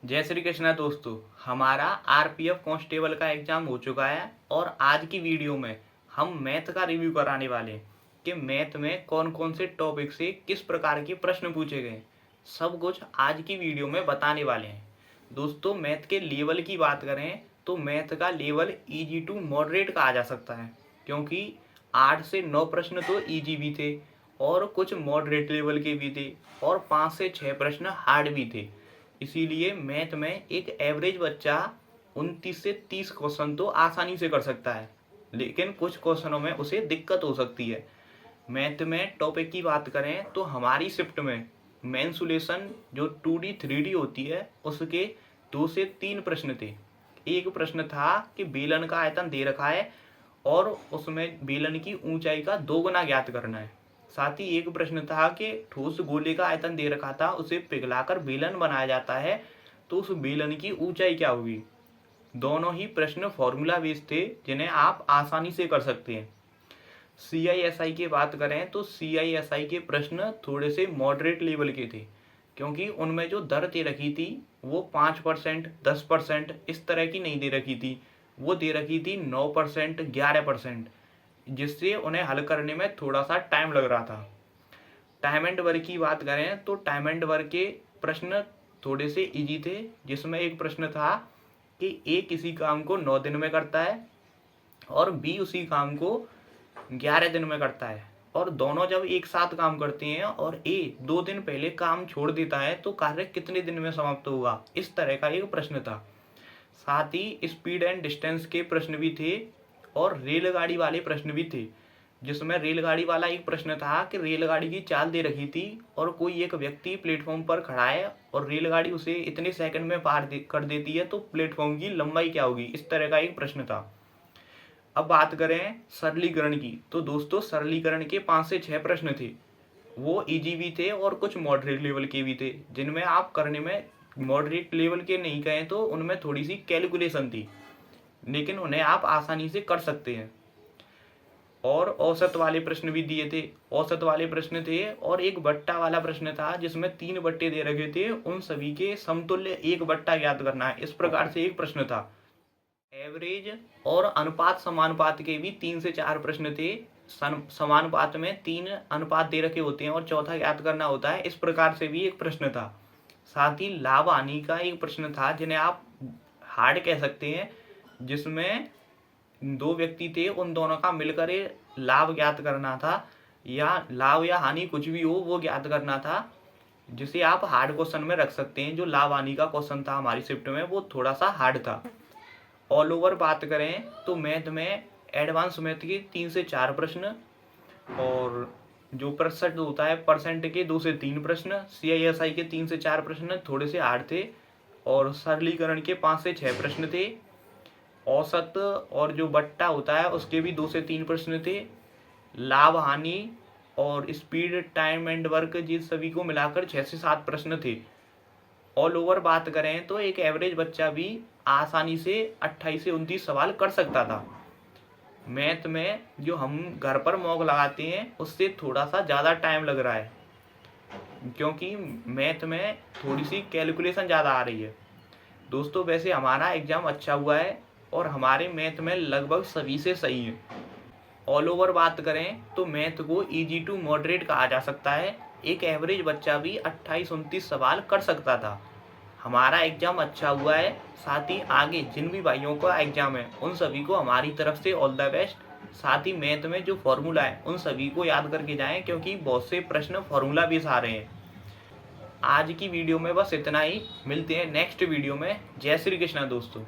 जय श्री कृष्णा दोस्तों। हमारा आरपीएफ कांस्टेबल का एग्जाम हो चुका है और आज की वीडियो में हम मैथ का रिव्यू कराने वाले हैं कि मैथ में कौन कौन से टॉपिक से किस प्रकार के प्रश्न पूछे गए। सब कुछ आज की वीडियो में बताने वाले हैं। दोस्तों, मैथ के लेवल की बात करें तो मैथ का लेवल इजी टू मॉडरेट कहा जा सकता है, क्योंकि 8 से 9 प्रश्न तो इजी भी थे और कुछ मॉडरेट लेवल के भी थे और 5 से 6 प्रश्न हार्ड भी थे। इसीलिए मैथ में एक एवरेज बच्चा 29 से 30 क्वेश्चन तो आसानी से कर सकता है, लेकिन कुछ क्वेश्चनों में उसे दिक्कत हो सकती है। मैथ में टॉपिक की बात करें तो हमारी शिफ्ट में मेंसुलेशन जो 2D 3D होती है उसके 2 से 3 प्रश्न थे। एक प्रश्न था कि बेलन का आयतन दे रखा है और उसमें बेलन की ऊंचाई का 2 गुना ज्ञात करना है। साथ ही एक प्रश्न था कि ठोस गोले का आयतन दे रखा था, उसे पिघलाकर बेलन बनाया जाता है तो उस बेलन की ऊंचाई क्या होगी। दोनों ही प्रश्न फॉर्मूला बेस्ड थे जिन्हें आप आसानी से कर सकते हैं। CISI की बात करें तो CISI के प्रश्न थोड़े से मॉडरेट लेवल के थे, क्योंकि उनमें जो दर दे रखी थी वो 5%, 10% इस तरह की नहीं दे रखी थी। वो दे रखी थी 9%, 11%, जिससे उन्हें हल करने में थोड़ा सा टाइम लग रहा था। टाइम एंड वर्क की बात करें तो टाइम एंड वर्क के प्रश्न थोड़े से इजी थे, जिसमें एक प्रश्न था कि ए किसी काम को 9 दिन में करता है और बी उसी काम को 11 दिन में करता है, और दोनों जब एक साथ काम करते हैं और ए 2 दिन पहले काम छोड़ देता है तो कार्य कितने दिन में समाप्त होगा, इस तरह का एक प्रश्न था। साथ ही स्पीड एंड डिस्टेंस के प्रश्न भी थे और रेलगाड़ी वाले प्रश्न भी थे, जिसमें रेलगाड़ी वाला एक प्रश्न था कि रेलगाड़ी की चाल दे रखी थी और कोई एक व्यक्ति प्लेटफॉर्म पर खड़ा है और रेलगाड़ी उसे इतने सेकंड में पार कर देती है तो प्लेटफॉर्म की लंबाई क्या होगी, इस तरह का एक प्रश्न था। अब बात करें सरलीकरण की तो दोस्तों, सरलीकरण के 5 से 6 प्रश्न थे। वो इजी भी थे और कुछ मॉडरेट लेवल के भी थे, जिनमें आप करने में मॉडरेट लेवल के नहीं कहें तो उनमें थोड़ी सी कैलकुलेशन थी, लेकिन उन्हें आप आसानी से कर सकते हैं। और औसत वाले प्रश्न भी दिए थे, औसत वाले प्रश्न थे और एक बट्टा वाला प्रश्न था जिसमें 3 बट्टे दे रखे थे, उन सभी के समतुल्य एक बट्टा ज्ञात करना है, इस प्रकार से एक प्रश्न था। एवरेज और अनुपात समानुपात के भी 3 से 4 प्रश्न थे। समानुपात में 3 अनुपात दे रखे होते हैं और चौथा ज्ञात करना होता है, इस प्रकार से भी एक प्रश्न था। साथ ही लाभ हानि का एक प्रश्न था जिन्हें आप हार्ड कह सकते हैं, जिसमें 2 व्यक्ति थे, उन दोनों का मिलकर लाभ ज्ञात करना था, या लाभ या हानि कुछ भी हो वो ज्ञात करना था, जिसे आप हार्ड क्वेश्चन में रख सकते हैं। जो लाभ हानि का क्वेश्चन था हमारी शिफ्ट में वो थोड़ा सा हार्ड था। ऑल ओवर बात करें तो मैथ में एडवांस मैथ के 3 से 4 प्रश्न और जो प्रतिशत होता है परसेंट के 2 से 3 प्रश्न, CISI के 3 से 4 प्रश्न थोड़े से हार्ड थे और सरलीकरण के 5 से 6 प्रश्न थे। औसत और जो बट्टा होता है उसके भी 2 से 3 प्रश्न थे। लाभ हानि और स्पीड, टाइम एंड वर्क, ये सभी को मिलाकर 6 से 7 प्रश्न थे। ऑल ओवर बात करें तो एक एवरेज बच्चा भी आसानी से 28 से 29 सवाल कर सकता था। मैथ में जो हम घर पर मॉक लगाते हैं उससे थोड़ा सा ज़्यादा टाइम लग रहा है, क्योंकि मैथ में थोड़ी सी कैलकुलेशन ज़्यादा आ रही है। दोस्तों, वैसे हमारा एग्ज़ाम अच्छा हुआ है और हमारे मैथ में लगभग सभी से सही है। ऑल ओवर बात करें तो मैथ को इजी टू मॉडरेट कहा जा सकता है। एक एवरेज बच्चा भी 28-29 सवाल कर सकता था। हमारा एग्ज़ाम अच्छा हुआ है। साथ ही आगे जिन भी भाइयों का एग्ज़ाम है उन सभी को हमारी तरफ से ऑल द बेस्ट। साथ ही मैथ में जो फॉर्मूला है उन सभी को याद करके जाएं, क्योंकि बहुत से प्रश्न फॉर्मूला बेस आ रहे हैं। आज की वीडियो में बस इतना ही। मिलते हैं नेक्स्ट वीडियो में। जय श्री कृष्णा दोस्तों।